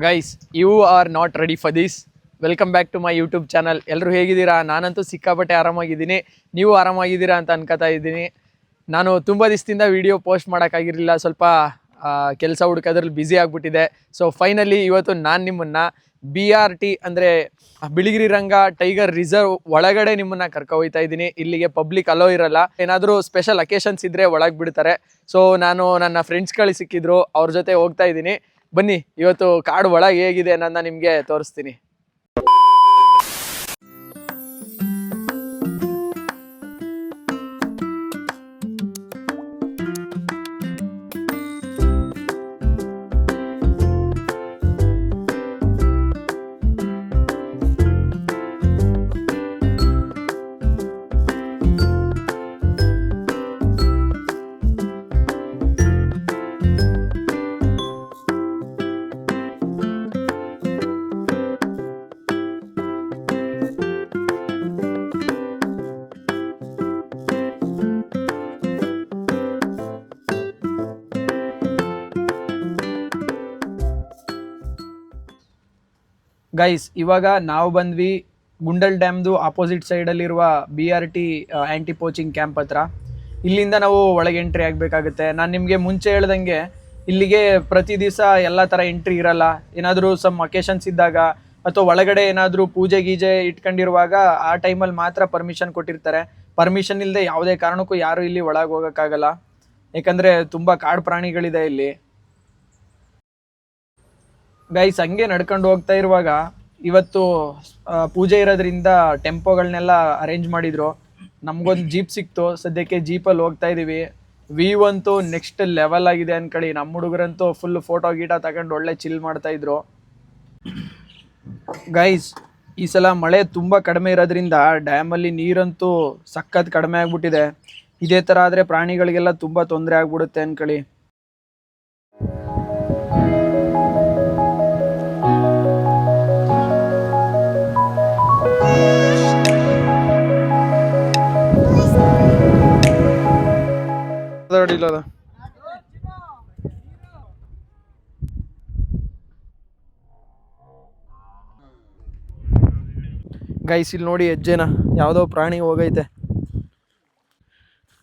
Guys, you are not ready for this. Welcome back to my YouTube channel. ಎಲ್ಲರೂ ಹೇಗಿದ್ದೀರಾ? ನಾನಂತೂ ಸಿಕ್ಕಾಪಟ್ಟೆ ಆರಾಮಾಗಿದ್ದೀನಿ. ನೀವು ಆರಾಮಾಗಿದ್ದೀರಾ ಅಂತ ಅನ್ಕೋತಾ ಇದ್ದೀನಿ. ನಾನು ತುಂಬ ದಿವಸದಿಂದ ವಿಡಿಯೋ ಪೋಸ್ಟ್ ಮಾಡೋಕ್ಕಾಗಿರಲಿಲ್ಲ, ಸ್ವಲ್ಪ ಕೆಲಸ ಹುಡುಕೋದ್ರಲ್ಲಿ ಬ್ಯುಸಿ ಆಗಿಬಿಟ್ಟಿದೆ. ಸೊ ಫೈನಲಿ ಇವತ್ತು ನಾನು ನಿಮ್ಮನ್ನು BRT ಅಂದರೆ ಬಿಳಿಗಿರಿ ರಂಗ ಟೈಗರ್ ರಿಸರ್ವ್ ಒಳಗಡೆ ನಿಮ್ಮನ್ನು ಕರ್ಕೊಯ್ತಾ ಇದ್ದೀನಿ. ಇಲ್ಲಿಗೆ ಪಬ್ಲಿಕ್ ಅಲೋ ಇರಲ್ಲ, ಏನಾದರೂ ಸ್ಪೆಷಲ್ ಅಕೇಶನ್ಸ್ ಇದ್ದರೆ ಒಳಗೆ ಬಿಡ್ತಾರೆ. ಸೊ ನಾನು ನನ್ನ ಫ್ರೆಂಡ್ಸ್ಗಳು ಸಿಕ್ಕಿದ್ರು, ಅವ್ರ ಜೊತೆ ಹೋಗ್ತಾ ಇದ್ದೀನಿ. ಬನ್ನಿ, ಇವತ್ತು ಕಾಡು ಒಳಗೆ ಹೇಗಿದೆ ಅನ್ನೋದನ್ನ ನಿಮಗೆ ತೋರಿಸ್ತೀನಿ. ಗೈಸ್, ಇವಾಗ ನಾವು ಬಂದ್ವಿ ಗುಂಡಲ್ ಡ್ಯಾಮ್ದು ಆಪೋಸಿಟ್ ಸೈಡಲ್ಲಿರುವ BRT ಆ್ಯಂಟಿ ಪೋಚಿಂಗ್ ಕ್ಯಾಂಪ್ ಹತ್ರ. ಇಲ್ಲಿಂದ ನಾವು ಒಳಗೆ ಎಂಟ್ರಿ ಆಗಬೇಕಾಗುತ್ತೆ. ನಾನು ನಿಮಗೆ ಮುಂಚೆ ಹೇಳ್ದಂಗೆ ಇಲ್ಲಿಗೆ ಪ್ರತಿ ದಿವಸ ಎಲ್ಲ ಥರ ಎಂಟ್ರಿ ಇರಲ್ಲ. ಏನಾದರೂ ಸಮ್ ಅಕೇಶನ್ಸ್ ಇದ್ದಾಗ ಅಥವಾ ಒಳಗಡೆ ಏನಾದರೂ ಪೂಜೆ ಗೀಜೆ ಇಟ್ಕೊಂಡಿರುವಾಗ ಆ ಟೈಮಲ್ಲಿ ಮಾತ್ರ ಪರ್ಮಿಷನ್ ಕೊಟ್ಟಿರ್ತಾರೆ. ಪರ್ಮಿಷನ್ ಇಲ್ಲದೆ ಯಾವುದೇ ಕಾರಣಕ್ಕೂ ಯಾರೂ ಇಲ್ಲಿ ಒಳಗೆ ಹೋಗೋಕ್ಕಾಗಲ್ಲ, ಯಾಕಂದರೆ ತುಂಬ ಕಾಡು ಪ್ರಾಣಿಗಳಿದೆ ಇಲ್ಲಿ. ಗೈಸ್, ಹಂಗೆ ನಡ್ಕೊಂಡು ಹೋಗ್ತಾ ಇರುವಾಗ ಇವತ್ತು ಪೂಜೆ ಇರೋದ್ರಿಂದ ಟೆಂಪೋಗಳನ್ನೆಲ್ಲ ಅರೇಂಜ್ ಮಾಡಿದ್ರು. ನಮಗೊಂದು ಜೀಪ್ ಸಿಕ್ತು, ಸದ್ಯಕ್ಕೆ ಜೀಪಲ್ಲಿ ಹೋಗ್ತಾ ಇದ್ದೀವಿ. ವ್ಯೂ ಅಂತೂ ನೆಕ್ಸ್ಟ್ ಲೆವೆಲ್ ಆಗಿದೆ ಅನ್ಕೊಳ್ಳಿ. ನಮ್ಮ ಹುಡುಗರಂತೂ ಫುಲ್ ಫೋಟೋ ಗೀಟ ತಗೊಂಡು ಒಳ್ಳೆ ಚಿಲ್ ಮಾಡ್ತಾ ಇದ್ರು. ಗೈಸ್, ಈ ಸಲ ಮಳೆ ತುಂಬ ಕಡಿಮೆ ಇರೋದ್ರಿಂದ ಡ್ಯಾಮಲ್ಲಿ ನೀರಂತೂ ಸಖತ್ ಕಡಿಮೆ ಆಗ್ಬಿಟ್ಟಿದೆ. ಇದೇ ಥರ ಆದರೆ ಪ್ರಾಣಿಗಳಿಗೆಲ್ಲ ತುಂಬ ತೊಂದರೆ ಆಗ್ಬಿಡುತ್ತೆ ಅನ್ಕೊಳ್ಳಿ. ಗೈಸ್, ಇಲ್ಲಿ ನೋಡಿ ಹೆಜ್ಜೆನ, ಯಾವುದೋ ಪ್ರಾಣಿ ಹೋಗೈತೆ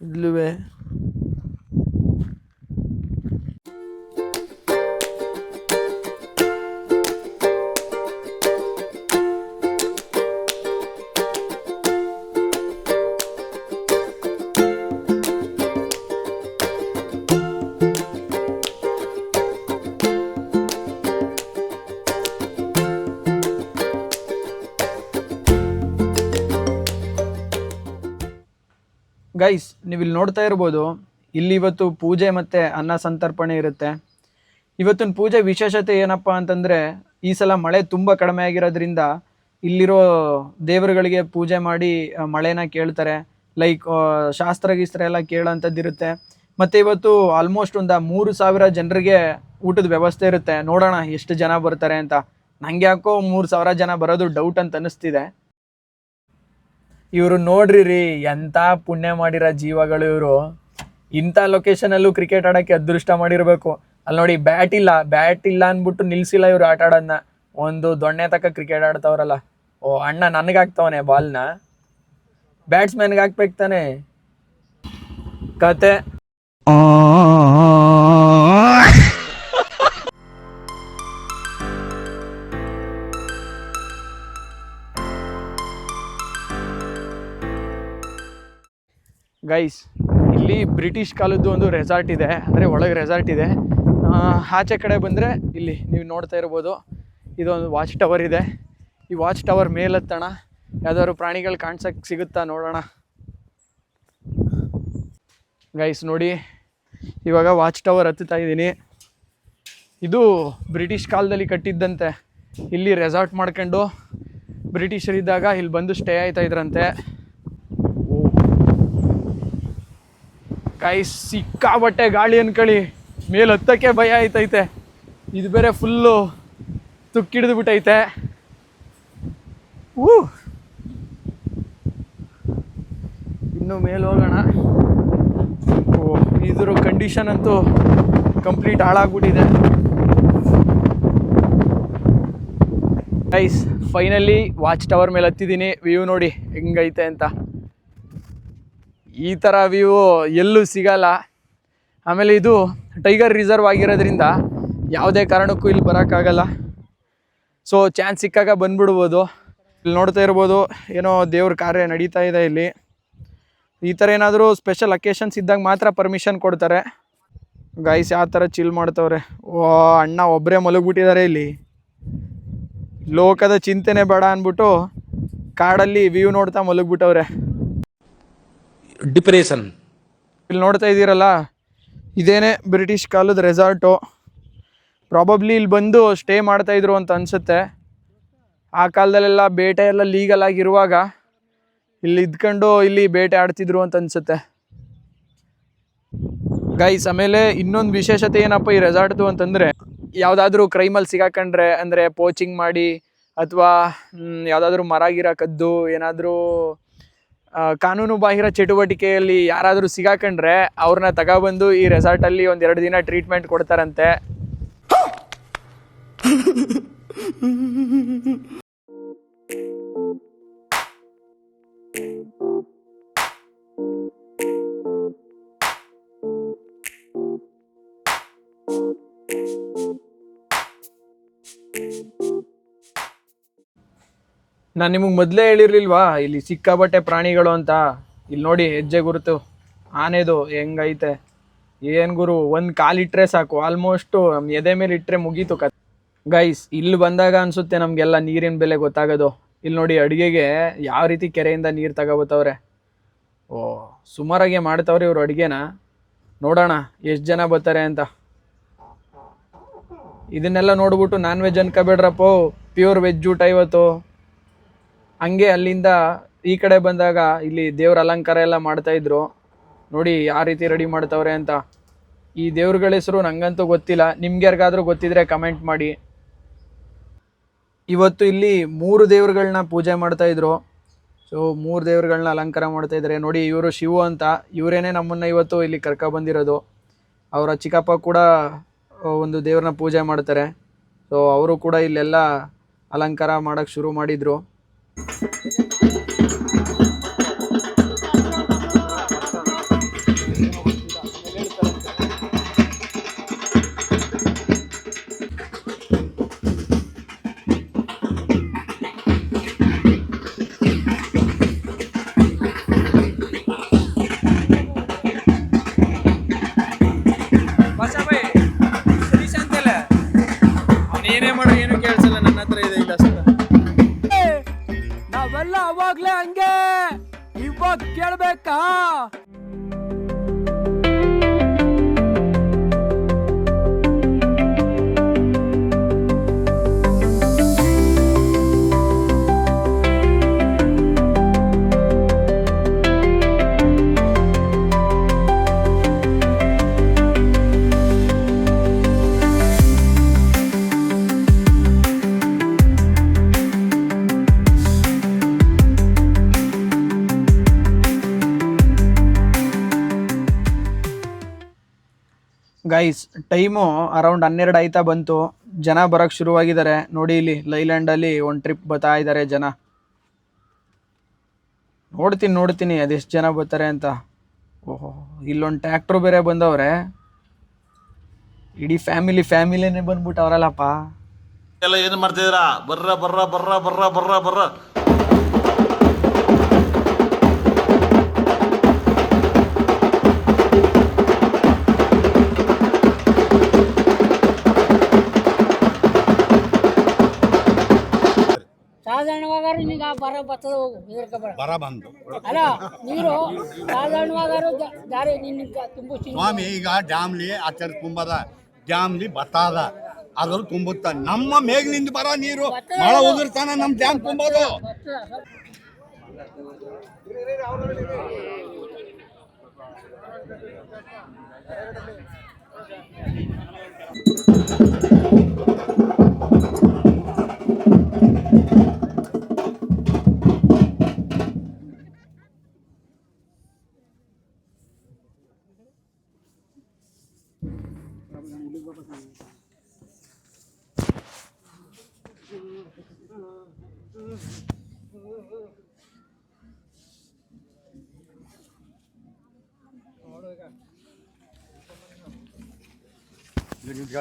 ಇಲ್ಲುವೆ. ಗೈಸ್, ನೀವು ಇಲ್ಲಿ ನೋಡ್ತಾ ಇರ್ಬೋದು, ಇಲ್ಲಿ ಇವತ್ತು ಪೂಜೆ ಮತ್ತು ಅನ್ನ ಸಂತರ್ಪಣೆ ಇರುತ್ತೆ. ಇವತ್ತಿನ ಪೂಜೆ ವಿಶೇಷತೆ ಏನಪ್ಪ ಅಂತಂದರೆ, ಈ ಸಲ ಮಳೆ ತುಂಬ ಕಡಿಮೆ ಆಗಿರೋದ್ರಿಂದ ಇಲ್ಲಿರೋ ದೇವರುಗಳಿಗೆ ಪೂಜೆ ಮಾಡಿ ಮಳೆನ ಕೇಳ್ತಾರೆ. ಲೈಕ್ ಶಾಸ್ತ್ರ ಗೀಸ್ತ್ರ ಎಲ್ಲ ಕೇಳೋಂಥದ್ದಿರುತ್ತೆ. ಮತ್ತು ಇವತ್ತು ಆಲ್ಮೋಸ್ಟ್ ಒಂದು 3,000 ಜನರಿಗೆ ಊಟದ ವ್ಯವಸ್ಥೆ ಇರುತ್ತೆ. ನೋಡೋಣ ಎಷ್ಟು ಜನ ಬರ್ತಾರೆ ಅಂತ. ನಂಗೆ ಯಾಕೋ 3,000 ಜನ ಬರೋದು ಡೌಟ್ ಅಂತ ಅನ್ನಿಸ್ತಿದೆ. ಇವರು ನೋಡ್ರಿ ಎಂಥ ಪುಣ್ಯ ಮಾಡಿರೋ ಜೀವಗಳು ಇವರು. ಇಂಥ ಲೊಕೇಶನಲ್ಲೂ ಕ್ರಿಕೆಟ್ ಆಡೋಕ್ಕೆ ಅದೃಷ್ಟ ಮಾಡಿರಬೇಕು. ಅಲ್ಲಿ ನೋಡಿ, ಬ್ಯಾಟ್ ಇಲ್ಲ ಅಂದ್ಬಿಟ್ಟು ನಿಲ್ಲಿಸಿಲ್ಲ ಇವರು ಆಟ ಆಡೋದನ್ನ. ಒಂದು ದೊಣ್ಣೆ ತಕ್ಕ ಕ್ರಿಕೆಟ್ ಆಡ್ತವ್ರಲ್ಲ. ಓ ಅಣ್ಣ, ನನಗೆ ಹಾಕ್ತವನೆ ಬಾಲ್ನ, ಬ್ಯಾಟ್ಸ್ಮನ್ಗೆ ಹಾಕ್ಬೇಕು ತಾನೆ. ಕತೆ ಗೈಸ್, ಇಲ್ಲಿ ಬ್ರಿಟಿಷ್ ಕಾಲದ್ದು ಒಂದು ರೆಸಾರ್ಟ್ ಇದೆ, ಅಂದರೆ ಒಳಗೆ ರೆಸಾರ್ಟ್ ಇದೆ. ಆಚೆ ಕಡೆ ಬಂದರೆ ಇಲ್ಲಿ ನೀವು ನೋಡ್ತಾ ಇರ್ಬೋದು, ಇದೊಂದು ವಾಚ್ ಟವರ್ ಇದೆ. ಈ ವಾಚ್ ಟವರ್ ಮೇಲತ್ತಣ ಯಾವ್ದಾದ್ರು ಪ್ರಾಣಿಗಳು ಕಾಣ್ಸಕ್ಕೆ ಸಿಗುತ್ತಾ ನೋಡೋಣ. ಗೈಸ್ ನೋಡಿ, ಇವಾಗ ವಾಚ್ ಟವರ್ ಹತ್ತುತ್ತಾ ಇದ್ದೀನಿ. ಇದು ಬ್ರಿಟಿಷ್ ಕಾಲದಲ್ಲಿ ಕಟ್ಟಿದ್ದಂತೆ. ಇಲ್ಲಿ ರೆಸಾರ್ಟ್ ಮಾಡ್ಕೊಂಡು ಬ್ರಿಟಿಷರಿದ್ದಾಗ ಇಲ್ಲಿ ಬಂದು ಸ್ಟೇ ಆಯ್ತಾ ಇದ್ರಂತೆ. ಗೈಸ್, ಸಿಕ್ಕಾಬಟ್ಟೆ ಗಾಳಿ ಅನ್ಕೊಳ್ಳಿ, ಮೇಲೆ ಹತ್ತಕ್ಕೆ ಭಯ ಆಯ್ತೈತೆ. ಇದು ಬೇರೆ ಫುಲ್ಲು ತುಕ್ಕಿಡಿದು ಬಿಟ್ಟೈತೆ. ಇನ್ನು ಮೇಲೆ ಹೋಗೋಣ. ಇದ್ರ ಕಂಡೀಷನ್ ಅಂತೂ ಕಂಪ್ಲೀಟ್ ಹಾಳಾಗ್ಬಿಟ್ಟಿದೆ. ಗೈಸ್ ಫೈನಲಿ ವಾಚ್ ಟವರ್ ಮೇಲೆ ಹತ್ತಿದ್ದೀನಿ. ವ್ಯೂ ನೋಡಿ ಹೆಂಗೈತೆ ಅಂತ. ಈ ಥರ ವ್ಯೂ ಎಲ್ಲೂ ಸಿಗಲ್ಲ. ಆಮೇಲೆ ಇದು ಟೈಗರ್ ರಿಸರ್ವ್ ಆಗಿರೋದ್ರಿಂದ ಯಾವುದೇ ಕಾರಣಕ್ಕೂ ಇಲ್ಲಿ ಬರೋಕ್ಕಾಗಲ್ಲ. ಸೊ ಚಾನ್ಸ್ ಸಿಕ್ಕಾಗ ಬಂದ್ಬಿಡ್ಬೋದು. ಇಲ್ಲಿ ನೋಡ್ತಾ ಇರ್ಬೋದು ಏನೋ ದೇವ್ರ ಕಾರ್ಯ ನಡೀತಾ ಇದೆ ಇಲ್ಲಿ. ಈ ಥರ ಏನಾದರೂ ಸ್ಪೆಷಲ್ ಅಕೇಶನ್ಸ್ ಇದ್ದಾಗ ಮಾತ್ರ ಪರ್ಮಿಷನ್ ಕೊಡ್ತಾರೆ. ಗೈಸ್ ಯಾವ ಥರ ಚಿಲ್ ಮಾಡ್ತವ್ರೆ. ಓ ಅಣ್ಣ ಒಬ್ಬರೇ ಮಲಗಿಬಿಟ್ಟಿದ್ದಾರೆ ಇಲ್ಲಿ. ಲೋಕದ ಚಿಂತೆನೆ ಬೇಡ ಅಂದ್ಬಿಟ್ಟು ಕಾಡಲ್ಲಿ ವ್ಯೂ ನೋಡ್ತಾ ಮಲಗಿಬಿಟ್ಟವ್ರೆ. ಡಿಪ್ರೆಷನ್. ಇಲ್ಲಿ ನೋಡ್ತಾ ಇದ್ದೀರಲ್ಲ, ಇದೇನೇ ಬ್ರಿಟಿಷ್ ಕಾಲದ ರೆಸಾರ್ಟು. ಪ್ರಾಬಬ್ಲಿ ಇಲ್ಲಿ ಬಂದು ಸ್ಟೇ ಮಾಡ್ತಾಯಿದ್ರು ಅಂತ ಅನಿಸುತ್ತೆ. ಆ ಕಾಲದಲ್ಲೆಲ್ಲ ಬೇಟೆ ಎಲ್ಲ ಲೀಗಲ್ ಆಗಿರುವಾಗ ಇಲ್ಲಿ ಇದ್ಕೊಂಡು ಇಲ್ಲಿ ಬೇಟೆ ಆಡ್ತಿದ್ರು ಅಂತ ಅನಿಸುತ್ತೆ ಗೈಸ್. ಆಮೇಲೆ ಇನ್ನೊಂದು ವಿಶೇಷತೆ ಏನಪ್ಪ ಈ ರೆಸಾರ್ಟ್ದು ಅಂತಂದರೆ, ಯಾವುದಾದ್ರೂ ಕ್ರೈಮಲ್ಲಿ ಸಿಗಾಕೊಂಡ್ರೆ, ಅಂದರೆ ಪೋಚಿಂಗ್ ಮಾಡಿ ಅಥವಾ ಯಾವುದಾದ್ರೂ ಮರ ಗಿರ ಕದ್ದು ಏನಾದರೂ ಕಾನೂನು ಬಾಹಿರ ಚಟುವಟಿಕೆಯಲ್ಲಿ ಯಾರಾದರೂ ಸಿಗಾಕೊಂಡ್ರೆ ಅವ್ರನ್ನ ತಗೊಬಂದು ಈ ರೆಸಾರ್ಟಲ್ಲಿ 1-2 ದಿನ ಟ್ರೀಟ್ಮೆಂಟ್ ಕೊಡ್ತಾರಂತೆ. ನಾನು ನಿಮಗೆ ಮೊದಲೇ ಹೇಳಿರ್ಲಿಲ್ವಾ ಇಲ್ಲಿ ಸಿಕ್ಕಾಬಟ್ಟೆ ಪ್ರಾಣಿಗಳು ಅಂತ. ಇಲ್ಲಿ ನೋಡಿ ಹೆಜ್ಜೆ ಗುರುತು ಆನೆದು ಹೆಂಗೈತೆ. ಏನು ಗುರು, ಒಂದು ಕಾಲಿಟ್ರೆ ಸಾಕು, ಆಲ್ಮೋಸ್ಟು ಎದೆ ಮೇಲೆ ಇಟ್ಟರೆ ಮುಗೀತು ಕತೆ. ಗೈಸ್ ಇಲ್ಲಿ ಬಂದಾಗ ಅನಿಸುತ್ತೆ ನಮಗೆಲ್ಲ ನೀರಿನ ಬೆಲೆ ಗೊತ್ತಾಗೋದು. ಇಲ್ಲಿ ನೋಡಿ ಅಡುಗೆಗೆ ಯಾವ ರೀತಿ ಕೆರೆಯಿಂದ ನೀರು ತಗೋಬತ್ತವ್ರೆ. ಓ ಸುಮಾರಾಗೆ ಮಾಡ್ತವ್ರೆ ಇವರು ಅಡುಗೆನ. ನೋಡೋಣ ಎಷ್ಟು ಜನ ಬರ್ತಾರೆ ಅಂತ. ಇದನ್ನೆಲ್ಲ ನೋಡ್ಬಿಟ್ಟು ನಾನ್ ವೆಜ್ ಅನ್ಕೋಬೇಡ್ರಪ್ಪೋ, ಪ್ಯೂರ್ ವೆಜ್ ಊಟ ಇವತ್ತು. ಹಂಗೆ ಅಲ್ಲಿಂದ ಈ ಕಡೆ ಬಂದಾಗ ಇಲ್ಲಿ ದೇವ್ರ ಅಲಂಕಾರ ಎಲ್ಲ ಮಾಡ್ತಾಯಿದ್ರು. ನೋಡಿ ಯಾವ ರೀತಿ ರೆಡಿ ಮಾಡ್ತವ್ರೆ ಅಂತ. ಈ ದೇವ್ರಗಳ ಹೆಸರು ನಂಗಂತೂ ಗೊತ್ತಿಲ್ಲ, ನಿಮ್ಗೆ ಯಾರಿಗಾದ್ರೂ ಗೊತ್ತಿದ್ರೆ ಕಮೆಂಟ್ ಮಾಡಿ. ಇವತ್ತು ಇಲ್ಲಿ 3 ದೇವ್ರುಗಳನ್ನ ಪೂಜೆ ಮಾಡ್ತಾಯಿದ್ರು. ಸೊ 3 ದೇವ್ರುಗಳನ್ನ ಅಲಂಕಾರ ಮಾಡ್ತಾಯಿದ್ದಾರೆ. ನೋಡಿ ಇವರು ಶಿವು ಅಂತ, ಇವರೇನೆ ನಮ್ಮನ್ನು ಇವತ್ತು ಇಲ್ಲಿ ಕರ್ಕೊಬಂದಿರೋದು. ಅವರ ಚಿಕ್ಕಪ್ಪ ಕೂಡ ಒಂದು ದೇವ್ರನ್ನ ಪೂಜೆ ಮಾಡ್ತಾರೆ. ಸೊ ಅವರು ಕೂಡ ಇಲ್ಲೆಲ್ಲ ಅಲಂಕಾರ ಮಾಡೋಕ್ಕೆ ಶುರು ಮಾಡಿದರು. ಅವನೇನೇ ಮಾಡೋ ಏನು ಕೇಳಿಸಲ್ಲ, ನನ್ನ ಹತ್ರ ಇದೆ ಇಲ್ಲ ಸರ್. ನಾವೆಲ್ಲ ಅವಾಗ್ಲೇ ಹಂಗೆ, ಇವಾಗ ಕೇಳ್ಬೇಕಾ? ಗೈಸ್ ಟೈಮು ಅರೌಂಡ್ 12 ಆಯ್ತಾ ಬಂತು. ಜನ ಬರೋಕ್ಕೆ ಶುರುವಾಗಿದ್ದಾರೆ. ನೋಡಿ ಇಲ್ಲಿ ಲೈಲ್ಯಾಂಡಲ್ಲಿ ಒಂದು ಟ್ರಿಪ್ ಬರ್ತಾ ಇದ್ದಾರೆ ಜನ. ನೋಡ್ತೀನಿ ಅದೆಷ್ಟು ಜನ ಬರ್ತಾರೆ ಅಂತ. ಓಹೋ ಇಲ್ಲೊಂದು ಟ್ರ್ಯಾಕ್ಟ್ರು ಬೇರೆ ಬಂದವ್ರೆ. ಇಡೀ ಫ್ಯಾಮಿಲಿನೇ ಬಂದ್ಬಿಟ್ಟವ್ರಲ್ಲಪ್ಪ. ಎಲ್ಲ ಏನು ಮಾಡ್ತಿದ್ದೀರಾ? ಬರ್ರ. ಸಾಧಾರಣವಾಗಾರು ನಿಂಗೆ ಬರ ಬರ್ತದ ಹೋಗು ಬರ ಬಂದು ಅಲ್ಲ ನೀರು ಸಾಧಾರಣವಾಗಾರು ದಾರಿ ನಿನ್ನ ತುಂಬಿಸ್ತೀನಿ ಸ್ವಾಮಿ. ಈಗ ಡ್ಯಾಮ್ಲಿ ಆಚರ ತುಂಬದ, ಡ್ಯಾಮ್ಲಿ ಬತ್ತಾದ, ಅದ್ರಲ್ಲಿ ತುಂಬುತ್ತ. ನಮ್ಮ ಮೇಘಲಿಂದ ಬರ ನೀರು ಮಳೆ ಉದುರ್ತಾನ ನಮ್ಮ ಡ್ಯಾಮ್ ತುಂಬೋದು.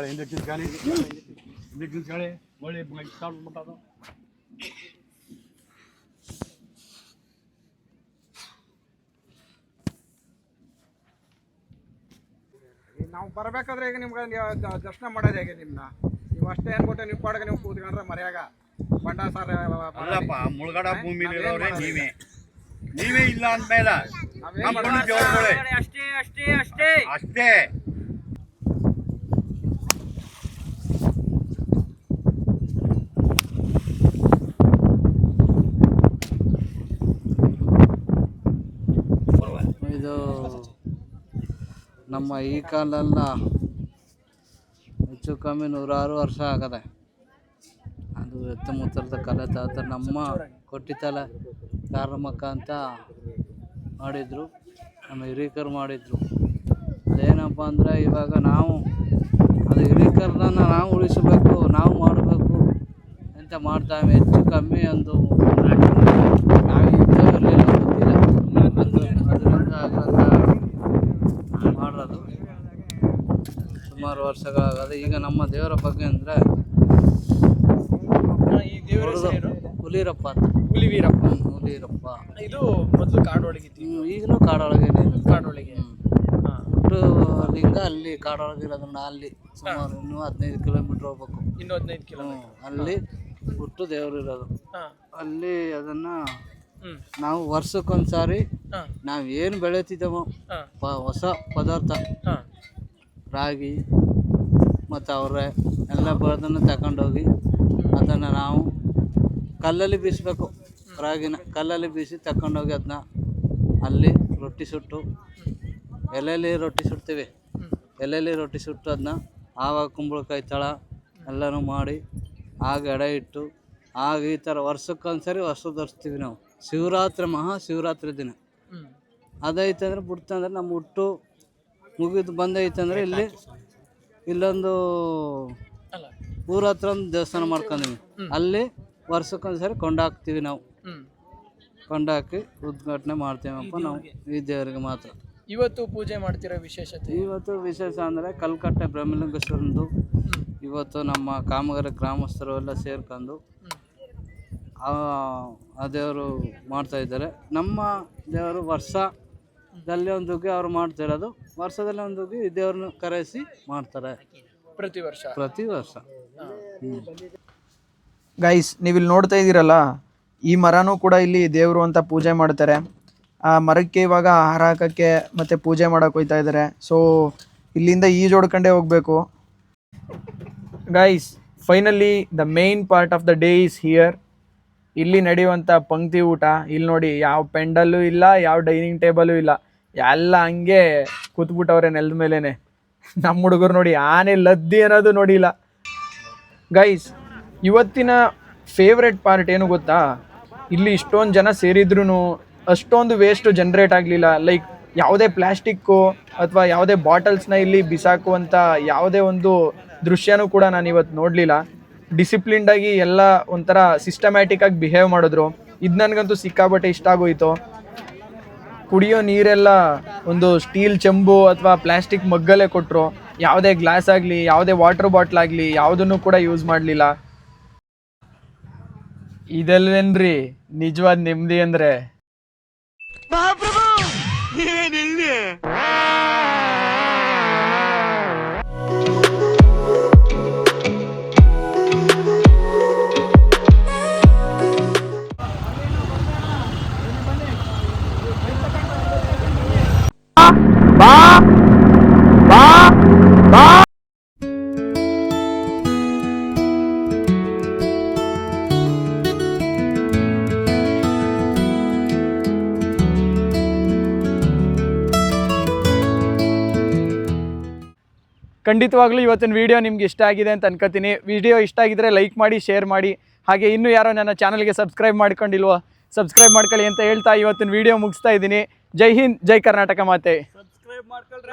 ಹಿಂದೆ ಕಿಂಚ್ಕೊಳ್ಳಿ ಒಳ್ಳೆ ಬಿಟ್ಟದು. ನಾವು ಬರ್ಬೇಕಾದ್ರೆ ಈಗ ನಿಮ್ಗೆ ದರ್ಶನ ಮಾಡೋದು ಹೇಗೆ ನಿಮ್ನ ನೀವು ಅಷ್ಟೇ ಅನ್ಬಿಟ್ಟು ನೀವು ಪಾಡಿಗೆ ನೀವು ಕೂತ್ಕೊಂಡ್ರೆ ಮರ್ಯಾಗ ಬಂಡ ಸಾರ ಅಲ್ಲಪ್ಪ ಮುಳುಗಡ ಭೂಮಿಲಿ ಇರೋರೇ ನೀವೇ ಇಲ್ಲ ಅಂದ್ಮೇಲೆ ಅಷ್ಟೇ ಅಷ್ಟೇ ಅಷ್ಟೇ ಅಷ್ಟೇ. ಇದು ನಮ್ಮ ಈ ಕಾಲೆಲ್ಲ ಹೆಚ್ಚು ಕಮ್ಮಿ 106 ವರ್ಷ ಆಗದೆ. ಅದು ಎತ್ತಮುತ್ತರದ ಕಲೆ ತಾತ ನಮ್ಮ ಕೊಟ್ಟಿತಲ ಕಾರಮಕ್ಕ ಅಂತ ಮಾಡಿದರು, ನಮ್ಮ ಹಿರೀಕರು ಮಾಡಿದರು. ಅದೇನಪ್ಪ ಅಂದರೆ ಇವಾಗ ನಾವು ಅದು ಹಿರೀಕರನ್ನ ನಾವು ಉಳಿಸಬೇಕು, ನಾವು ಮಾಡಬೇಕು ಅಂತ ಮಾಡ್ತಾವೆ. ಹೆಚ್ಚು ಕಮ್ಮಿ ಒಂದು ನಾವು ಇದ್ದವರಲ್ಲೆಲ್ಲ ಗೊತ್ತಿಲ್ಲ ಅದರಿಂದ ಮಾಡೋದು ಸುಮಾರು ವರ್ಷಗಳಾಗದೆ. ಈಗ ನಮ್ಮ ದೇವರ ಬಗ್ಗೆ ಅಂದರೆ ಈ ದೇವರ ಹೆಸರೇನು? ಹುಲಿರಪ್ಪ ಅಂತ. ಹುಲಿವೀರಪ್ಪ. ಹುಲಿರಪ್ಪ ಇದು ಮೊದಲು ಕಾಡೊಳಗಿತ್ತು, ಈಗಲೂ ಕಾಡೊಳಗೆ ಕಾಡೊಳಗೆ. ಹುಟ್ಟು ಲಿಂಗ ಅಲ್ಲಿ ಕಾಡೊಳಗಿರೋದ್ರಿಂದ ಅಲ್ಲಿ ಸುಮಾರು ಇನ್ನೂ 15 ಕಿಲೋಮೀಟ್ರ್ ಹೋಗ್ಬೇಕು. ಇನ್ನೂ 15 ಕಿಲೋಮೀಟರ್ ಅಲ್ಲಿ ಹುಟ್ಟು ದೇವರು ಇರೋದು. ಹಾಂ. ಅಲ್ಲಿ ಅದನ್ನು ಹ್ಮ್. ನಾವು ವರ್ಷಕ್ಕೊಂದ್ಸಾರಿ ಹಾಂ. ನಾವು ಏನು ಬೆಳೀತಿದ್ದೇವೋ ಹಾಂ. ಹೊಸ ಪದಾರ್ಥ ಹಾಂ. ರಾಗಿ ಮತ್ತು ಅವರೇ ಎಲ್ಲ ಬೆಳೆದನ್ನು ತಗೊಂಡೋಗಿ ಅದನ್ನು ನಾವು ಕಲ್ಲಲ್ಲಿ ಬೀಸಬೇಕು. ರಾಗಿನ ಕಲ್ಲಲ್ಲಿ ಬೀಸಿ ತಗೊಂಡೋಗಿ ಅದನ್ನ ಅಲ್ಲಿ ರೊಟ್ಟಿ ಸುಟ್ಟು ಎಲೆಯಲ್ಲಿ ರೊಟ್ಟಿ ಸುಡ್ತೀವಿ. ಎಲೆಯಲ್ಲಿ ರೊಟ್ಟಿ ಸುಟ್ಟು ಅದನ್ನ ಆವಾಗ ಕುಂಬಳಕಾಯಿ ತಳ ಎಲ್ಲನೂ ಮಾಡಿ ಆಗ ಎಡೆ ಇಟ್ಟು ಆಗ ಈ ಥರ ವರ್ಷಕ್ಕೊಂದ್ಸರಿ ಹೊಸ ಧರಿಸ್ತೀವಿ ನಾವು. ಶಿವರಾತ್ರಿ ಮಹಾಶಿವರಾತ್ರಿ ದಿನ ಹ್ಮ್. ಅದೈತಂದ್ರೆ ಬಿಡ್ತಂದ್ರೆ ನಮ್ಮ ಹುಟ್ಟು ಮುಗಿದು ಬಂದೈತಂದ್ರೆ ಇಲ್ಲೊಂದು ಅಲ್ಲ. ಊರ ಹತ್ರ ಒಂದು ದೇವಸ್ಥಾನ ಮಾಡ್ಕೊಂಡಿವಿ. ಅಲ್ಲಿ ವರ್ಷಕ್ಕೊಂದ್ಸರಿ ಕೊಂಡಾಕ್ತೀವಿ ನಾವು. ಹ್ಮ್. ಕೊಂಡಾಕಿ ಉದ್ಘಾಟನೆ ಮಾಡ್ತೀವಪ್ಪ ನಾವು ಈ ದೇವರಿಗೆ ಮಾತ್ರ. ಇವತ್ತು ಪೂಜೆ ಮಾಡ್ತಿರೋ ವಿಶೇಷತೆ ಇವತ್ತು ವಿಶೇಷ ಅಂದರೆ ಕಲ್ಕಟ್ಟೆ ಬ್ರಹ್ಮಲಿಂಗೇಶ್ವರಂದು ಇವತ್ತು ನಮ್ಮ ಕಾಮಗಾರಿ ಗ್ರಾಮಸ್ಥರು ಎಲ್ಲ ಸೇರ್ಕೊಂಡು ಆ ದೇವರು ಮಾಡ್ತಾಯಿದ್ದಾರೆ. ನಮ್ಮ ದೇವರು ವರ್ಷದಲ್ಲಿ ಒಂದುಗಿ ಅವ್ರು ಮಾಡ್ತಿರೋದು, ವರ್ಷದಲ್ಲಿ ಒಂದುಗಿ ಈ ದೇವ್ರನ್ನ ಕರೆಸಿ ಮಾಡ್ತಾರೆ ಪ್ರತಿ ವರ್ಷ. ಗೈಸ್, ನೀವಿಲ್ಲಿ ನೋಡ್ತಾ ಇದ್ದೀರಲ್ಲ, ಈ ಮರನೂ ಕೂಡ ಇಲ್ಲಿ ದೇವರು ಅಂತ ಪೂಜೆ ಮಾಡ್ತಾರೆ. ಆ ಮರಕ್ಕೆ ಇವಾಗ ಆಹಾರ ಹಾಕೋಕ್ಕೆ ಮತ್ತು ಪೂಜೆ ಮಾಡೋಕೆ ಹೋಗ್ತಾ ಇದ್ದಾರೆ. ಸೊ ಇಲ್ಲಿಂದ ಈಜೋಡ್ಕೊಂಡೇ ಹೋಗಬೇಕು. Guys, finally the main part of the day is here. ಇಲ್ಲಿ ನಡೆಯುವಂಥ ಪಂಕ್ತಿ ಊಟ. ಇಲ್ಲಿ ನೋಡಿ, ಯಾವ ಪೆಂಡಲ್ಲೂ ಇಲ್ಲ, ಯಾವ ಡೈನಿಂಗ್ ಟೇಬಲು ಇಲ್ಲ, ಎಲ್ಲ ಹಂಗೆ ಕೂತ್ಬಿಟ್ಟವ್ರೆ ನೆಲದ ಮೇಲೇ. ನಮ್ಮ ಹುಡುಗರು ನೋಡಿ ಆನೆ ಲದ್ದಿ ಅನ್ನೋದು ನೋಡಿಲ್ಲ. ಗೈಸ್, ಇವತ್ತಿನ ಫೇವ್ರೆಟ್ ಪಾರ್ಟ್ ಏನು ಗೊತ್ತಾ? ಇಲ್ಲಿ ಇಷ್ಟೊಂದು ಜನ ಸೇರಿದ್ರೂ ಅಷ್ಟೊಂದು ವೇಸ್ಟು ಜನ್ರೇಟ್ ಆಗಲಿಲ್ಲ. ಲೈಕ್ ಯಾವುದೇ ಪ್ಲ್ಯಾಸ್ಟಿಕ್ಕು ಅಥವಾ ಯಾವುದೇ ಬಾಟಲ್ಸ್ನ ಇಲ್ಲಿ ಬಿಸಾಕುವಂಥ ಯಾವುದೇ ಒಂದು ದೃಶ್ಯನೂ ಕೂಡ ನಾನು ಇವತ್ತು ನೋಡಲಿಲ್ಲ. ಡಿಸಿಪ್ಲಿನ್ಡಾಗಿ ಎಲ್ಲ ಒಂಥರ ಸಿಸ್ಟಮ್ಯಾಟಿಕ್ಕಾಗಿ ಬಿಹೇವ್ ಮಾಡಿದ್ರು. ಇದು ನನಗಂತೂ ಸಿಕ್ಕಾಬಟ್ಟೆ ಇಷ್ಟ ಆಗೋಯಿತು. ಕುಡಿಯೋ ನೀರೆಲ್ಲ ಒಂದು ಸ್ಟೀಲ್ ಚೆಂಬು ಅಥವಾ ಪ್ಲ್ಯಾಸ್ಟಿಕ್ ಮಗ್ಗಲ್ಲೇ ಕೊಟ್ಟರು. ಯಾವುದೇ ಗ್ಲಾಸ್ ಆಗಲಿ, ಯಾವುದೇ ವಾಟರ್ ಬಾಟ್ಲ್ ಆಗಲಿ, ಯಾವುದನ್ನು ಕೂಡ ಯೂಸ್ ಮಾಡಲಿಲ್ಲ. ಇದಲ್ವೇನ್ರಿ ನಿಜವಾದ ನೆಮ್ಮದಿ ಅಂದರೆ? ಖಂಡಿತವಾಗ್ಲೂ ಇವತ್ತಿನ ವಿಡಿಯೋ ನಿಮ್ಗೆ ಇಷ್ಟ ಆಗಿದೆ ಅಂತ ಅನ್ಕೋತೀನಿ. ವಿಡಿಯೋ ಇಷ್ಟ ಆಗಿದ್ರೆ ಲೈಕ್ ಮಾಡಿ, ಶೇರ್ ಮಾಡಿ. ಹಾಗೆ ಇನ್ನೂ ಯಾರೋ ನನ್ನ ಚಾನಲ್ಗೆ ಸಬ್ಸ್ಕ್ರೈಬ್ ಮಾಡ್ಕೊಂಡಿಲ್ವೋ ಸಬ್ಸ್ಕ್ರೈಬ್ ಮಾಡ್ಕೊಳ್ಳಿ ಅಂತ ಹೇಳ್ತಾ ಇವತ್ತಿನ ವಿಡಿಯೋ ಮುಗಿಸ್ತಾ ಇದ್ದೀನಿ. ಜೈ ಹಿಂದ್, ಜೈ ಕರ್ನಾಟಕ ಮಾತೆ. ಸಬ್ಸ್ಕ್ರೈಬ್ ಮಾಡ್ಕೊಳ್ರಿ.